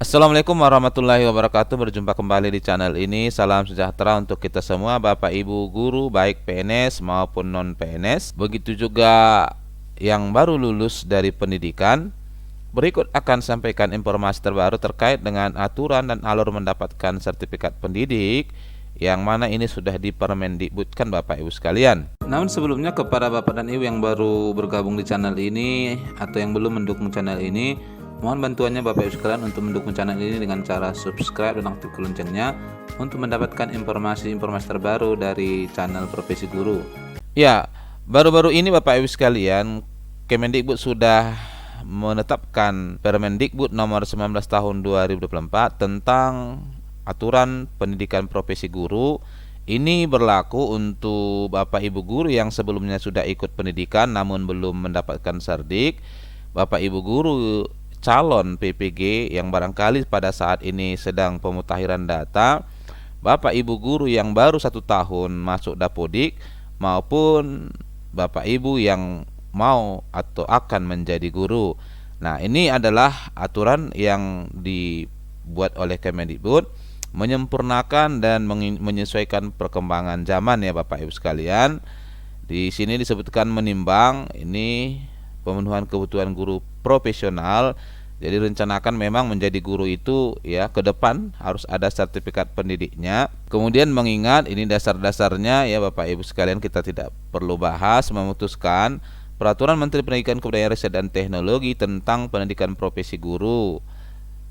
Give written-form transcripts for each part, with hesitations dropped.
Assalamualaikum warahmatullahi wabarakatuh. Berjumpa kembali di channel ini. Salam sejahtera untuk kita semua, Bapak Ibu guru baik PNS maupun non PNS. Begitu juga yang baru lulus dari pendidikan. Berikut akan sampaikan informasi terbaru terkait dengan aturan dan alur mendapatkan sertifikat pendidik, yang mana ini sudah dipermendikbudkan Bapak Ibu sekalian. Namun sebelumnya, kepada Bapak dan Ibu yang baru bergabung di channel ini atau yang belum mendukung channel ini, mohon bantuannya Bapak Ibu sekalian untuk mendukung channel ini dengan cara subscribe dan aktifkan loncengnya untuk mendapatkan informasi-informasi terbaru dari channel Profesi Guru. Ya, baru-baru ini Bapak Ibu sekalian, Kemendikbud sudah menetapkan Permendikbud nomor 19 tahun 2024 tentang aturan pendidikan profesi guru. Ini berlaku untuk Bapak Ibu guru yang sebelumnya sudah ikut pendidikan namun belum mendapatkan serdik, Bapak Ibu guru calon PPG yang barangkali pada saat ini sedang pemutakhiran data, Bapak Ibu guru yang baru 1 tahun masuk Dapodik, maupun Bapak Ibu yang mau atau akan menjadi guru. Nah, ini adalah aturan yang dibuat oleh Kemendikbud, menyempurnakan dan menyesuaikan perkembangan zaman ya Bapak Ibu sekalian. Di sini disebutkan menimbang ini pemenuhan kebutuhan guru profesional. Jadi rencanakan memang menjadi guru itu ya ke depan harus ada sertifikat pendidiknya. Kemudian mengingat ini dasar-dasarnya ya Bapak Ibu sekalian, kita tidak perlu bahas, memutuskan Peraturan Menteri Pendidikan Kebudayaan Riset dan Teknologi tentang pendidikan profesi guru.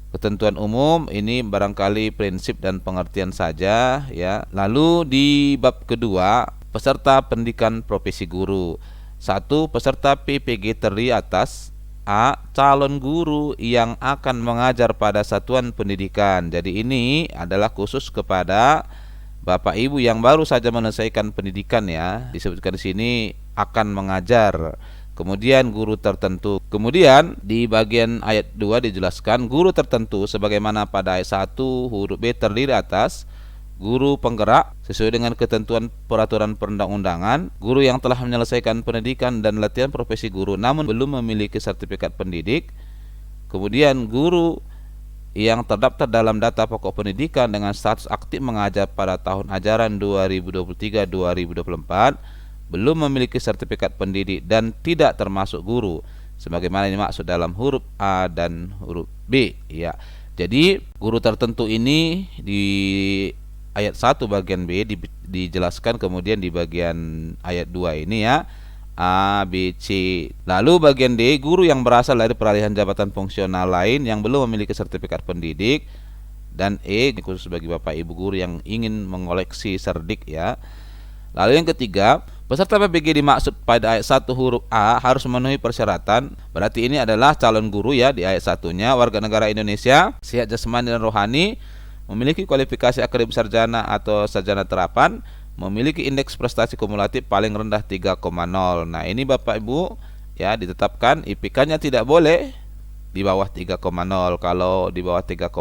Ketentuan umum ini barangkali prinsip dan pengertian saja ya. Lalu di bab kedua, peserta pendidikan profesi guru. 1. Peserta PPG terdiri atas A. Calon guru yang akan mengajar pada satuan pendidikan. Jadi ini adalah khusus kepada Bapak Ibu yang baru saja menyelesaikan pendidikan ya. Disebutkan di sini akan mengajar. Kemudian guru tertentu. Kemudian di bagian ayat 2 dijelaskan guru tertentu sebagaimana pada ayat 1 huruf B terdiri atas guru penggerak sesuai dengan ketentuan peraturan perundang-undangan, guru yang telah menyelesaikan pendidikan dan latihan profesi guru namun belum memiliki sertifikat pendidik, kemudian guru yang terdaftar dalam data pokok pendidikan dengan status aktif mengajar pada tahun ajaran 2023-2024 belum memiliki sertifikat pendidik dan tidak termasuk guru sebagaimana dimaksud dalam huruf A dan huruf B ya. Jadi guru tertentu ini di ayat 1 bagian B dijelaskan, kemudian di bagian ayat 2 ini ya A, B, C. Lalu bagian D, guru yang berasal dari peralihan jabatan fungsional lain yang belum memiliki sertifikat pendidik, dan E khusus bagi Bapak Ibu guru yang ingin mengoleksi serdik ya. Lalu yang ketiga, peserta PPG dimaksud pada ayat 1 huruf A harus memenuhi persyaratan. Berarti ini adalah calon guru ya di ayat 1-nya, warga negara Indonesia, sehat jasmani dan rohani, memiliki kualifikasi akademik sarjana atau sarjana terapan, memiliki indeks prestasi kumulatif paling rendah 3,0. Nah, ini Bapak Ibu ya ditetapkan IPK-nya tidak boleh di bawah 3,0. Kalau di bawah 3,0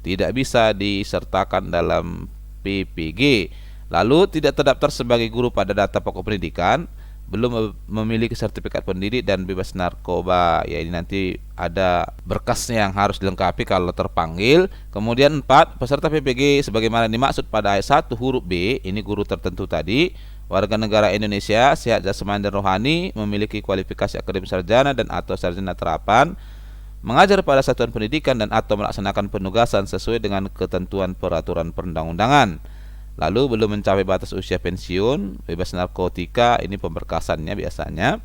tidak bisa disertakan dalam PPG. Lalu tidak terdaftar sebagai guru pada data pokok pendidikan, belum memiliki sertifikat pendidik dan bebas narkoba. Ya, ini nanti ada berkasnya yang harus dilengkapi kalau terpanggil. Kemudian 4, peserta PPG sebagaimana dimaksud pada ayat 1 huruf B, ini guru tertentu tadi, warga negara Indonesia, sehat jasmani dan rohani, memiliki kualifikasi akademik sarjana dan atau sarjana terapan, mengajar pada satuan pendidikan dan atau melaksanakan penugasan sesuai dengan ketentuan peraturan perundang-undangan. Lalu belum mencapai batas usia pensiun, bebas narkotika, ini pemberkasannya biasanya.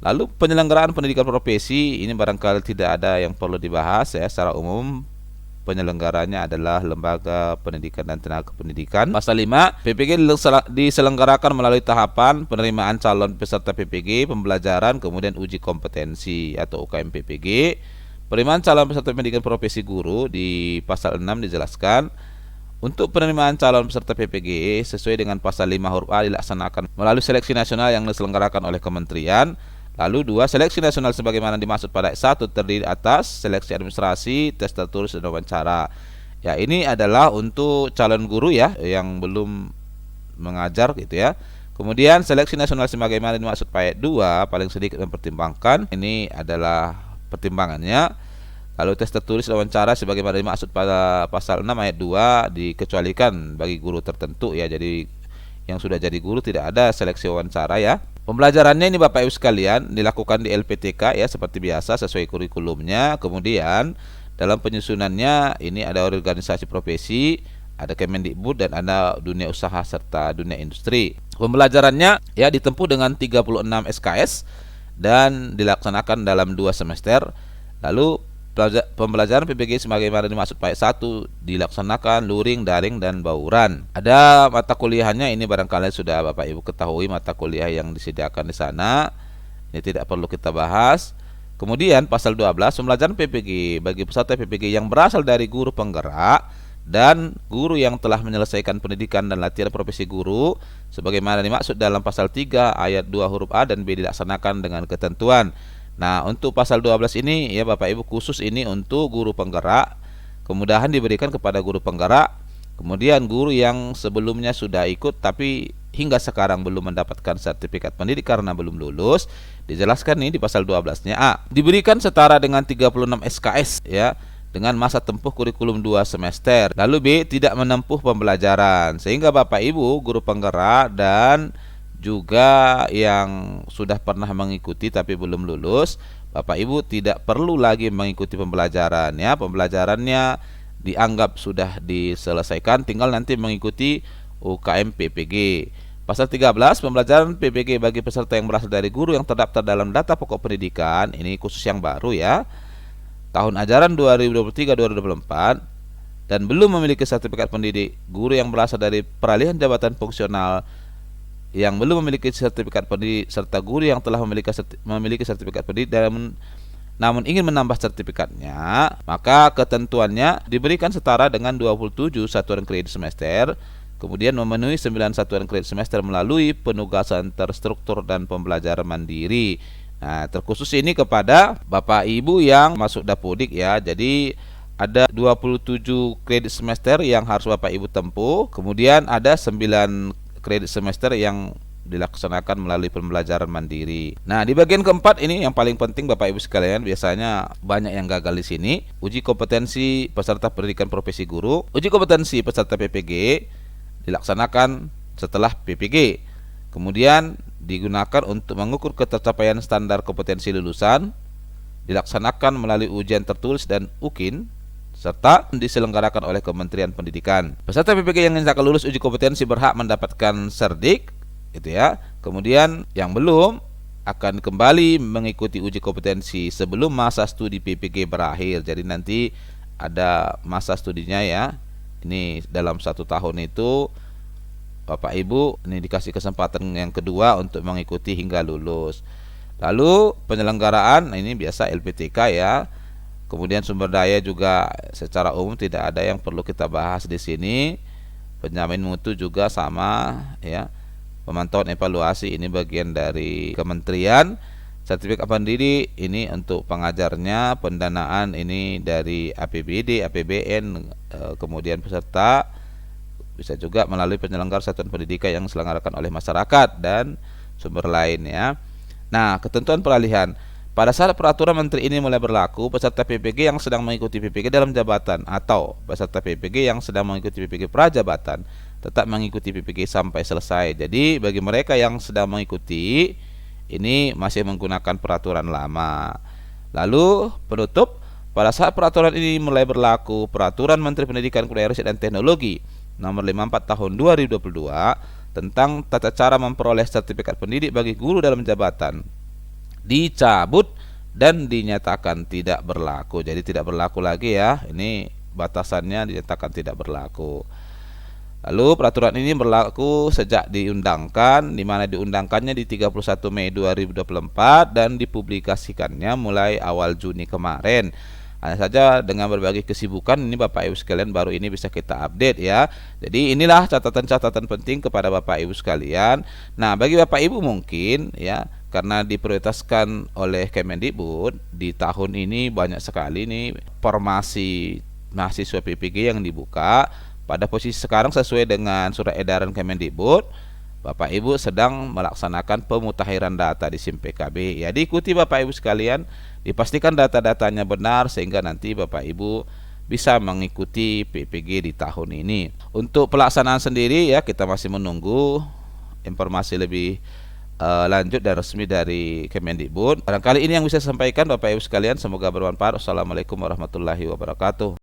Lalu penyelenggaraan pendidikan profesi, ini barangkali tidak ada yang perlu dibahas ya, secara umum penyelenggaranya adalah Lembaga Pendidikan dan Tenaga Pendidikan. Pasal 5, PPG diselenggarakan melalui tahapan penerimaan calon peserta PPG, pembelajaran, kemudian uji kompetensi atau UKM PPG. Penerimaan calon peserta pendidikan profesi guru di pasal 6 dijelaskan, untuk penerimaan calon peserta PPG sesuai dengan pasal 5 huruf A dilaksanakan melalui seleksi nasional yang diselenggarakan oleh kementerian. Lalu 2, seleksi nasional sebagaimana dimaksud pada ayat 1 terdiri atas seleksi administrasi, tes tertulis dan wawancara. Ya, ini adalah untuk calon guru ya yang belum mengajar gitu ya. Kemudian seleksi nasional sebagaimana dimaksud pada ayat 2 paling sedikit mempertimbangkan. Ini adalah pertimbangannya. Lalu tes tertulis wawancara sebagaimana dimaksud pada pasal 6 ayat 2 dikecualikan bagi guru tertentu ya. Jadi yang sudah jadi guru tidak ada seleksi wawancara ya. Pembelajarannya ini Bapak Ibu sekalian dilakukan di LPTK ya seperti biasa sesuai kurikulumnya. Kemudian dalam penyusunannya ini ada organisasi profesi, ada Kemendikbud dan ada dunia usaha serta dunia industri. Pembelajarannya ya ditempuh dengan 36 SKS dan dilaksanakan dalam 2 semester. Lalu pembelajaran PPG sebagaimana dimaksud ayat 1 dilaksanakan luring, daring, dan bauran. Ada mata kuliahnya, ini barangkali sudah Bapak Ibu ketahui mata kuliah yang disediakan di sana. Ini tidak perlu kita bahas. Kemudian pasal 12 pembelajaran PPG bagi peserta PPG yang berasal dari guru penggerak dan guru yang telah menyelesaikan pendidikan dan latihan profesi guru sebagaimana dimaksud dalam pasal 3 ayat 2 huruf A dan B dilaksanakan dengan ketentuan. Nah, untuk pasal 12 ini ya Bapak Ibu khusus ini untuk guru penggerak. Kemudahan diberikan kepada guru penggerak. Kemudian guru yang sebelumnya sudah ikut tapi hingga sekarang belum mendapatkan sertifikat pendidik karena belum lulus, dijelaskan nih di pasal 12-nya A. Diberikan setara dengan 36 SKS ya dengan masa tempuh kurikulum 2 semester. Lalu B tidak menempuh pembelajaran. Sehingga Bapak Ibu guru penggerak dan juga yang sudah pernah mengikuti tapi belum lulus, Bapak Ibu tidak perlu lagi mengikuti pembelajaran ya. Pembelajarannya dianggap sudah diselesaikan, tinggal nanti mengikuti UKM PPG. Pasal 13 pembelajaran PPG bagi peserta yang berasal dari guru yang terdaftar dalam data pokok pendidikan, ini khusus yang baru ya. Tahun ajaran 2023-2024 dan belum memiliki sertifikat pendidik. Guru yang berasal dari peralihan jabatan fungsional yang belum memiliki sertifikat pendidik serta guru yang telah memiliki sertifikat pendidik namun ingin menambah sertifikatnya, maka ketentuannya diberikan setara dengan 27 satuan kredit semester, kemudian memenuhi 9 satuan kredit semester melalui penugasan terstruktur dan pembelajaran mandiri. Nah, terkhusus ini kepada Bapak Ibu yang masuk Dapodik ya. Jadi ada 27 kredit semester yang harus Bapak Ibu tempuh, kemudian ada 9 kredit semester yang dilaksanakan melalui pembelajaran mandiri. Nah, di bagian keempat ini yang paling penting Bapak Ibu sekalian, biasanya banyak yang gagal di sini. Uji kompetensi peserta pendidikan profesi guru. Uji kompetensi peserta PPG dilaksanakan setelah PPG. Kemudian digunakan untuk mengukur ketercapaian standar kompetensi lulusan. Dilaksanakan melalui ujian tertulis dan UKIN serta diselenggarakan oleh Kementerian Pendidikan. Peserta PPG yang akan lulus uji kompetensi berhak mendapatkan serdik, gitu ya. Kemudian yang belum akan kembali mengikuti uji kompetensi sebelum masa studi PPG berakhir. Jadi nanti ada masa studinya ya. Ini dalam 1 tahun itu Bapak Ibu ini dikasih kesempatan yang kedua untuk mengikuti hingga lulus. Lalu penyelenggaraan ini biasa LPTK ya. Kemudian sumber daya juga secara umum tidak ada yang perlu kita bahas di sini. Penjamin mutu juga sama ya. Pemantauan evaluasi ini bagian dari kementerian. Sertifikat pendidik ini untuk pengajarnya, pendanaan ini dari APBD, APBN, kemudian peserta bisa juga melalui penyelenggara satuan pendidikan yang diselenggarakan oleh masyarakat dan sumber lain ya. Nah, ketentuan peralihan. Pada saat peraturan menteri ini mulai berlaku, peserta PPG yang sedang mengikuti PPG dalam jabatan atau peserta PPG yang sedang mengikuti PPG prajabatan tetap mengikuti PPG sampai selesai. Jadi bagi mereka yang sedang mengikuti ini masih menggunakan peraturan lama. Lalu penutup, pada saat peraturan ini mulai berlaku, Peraturan Menteri Pendidikan, Kebudayaan Riset dan Teknologi Nomor 54 Tahun 2022 tentang tata cara memperoleh sertifikat pendidik bagi guru dalam jabatan dicabut dan dinyatakan tidak berlaku. Jadi tidak berlaku lagi ya. Ini batasannya dinyatakan tidak berlaku. Lalu peraturan ini berlaku sejak diundangkan, di mana diundangkannya di 31 Mei 2024 dan dipublikasikannya mulai awal Juni kemarin. Hanya saja dengan berbagai kesibukan ini Bapak Ibu sekalian baru ini bisa kita update ya. Jadi inilah catatan-catatan penting kepada Bapak Ibu sekalian. Nah, bagi Bapak Ibu mungkin ya, karena diprioritaskan oleh Kemendikbud di tahun ini banyak sekali nih formasi mahasiswa PPG yang dibuka. Pada posisi sekarang sesuai dengan surat edaran Kemendikbud, Bapak Ibu sedang melaksanakan pemutakhiran data di SIM PKB. Ya, diikuti Bapak Ibu sekalian Dipastikan data-datanya benar sehingga nanti Bapak Ibu bisa mengikuti PPG di tahun ini. Untuk pelaksanaan sendiri ya, kita masih menunggu informasi lebih lanjut dan resmi dari Kemendikbud. Barangkali ini yang bisa saya sampaikan Bapak Ibu sekalian, semoga bermanfaat. Wassalamualaikum warahmatullahi wabarakatuh.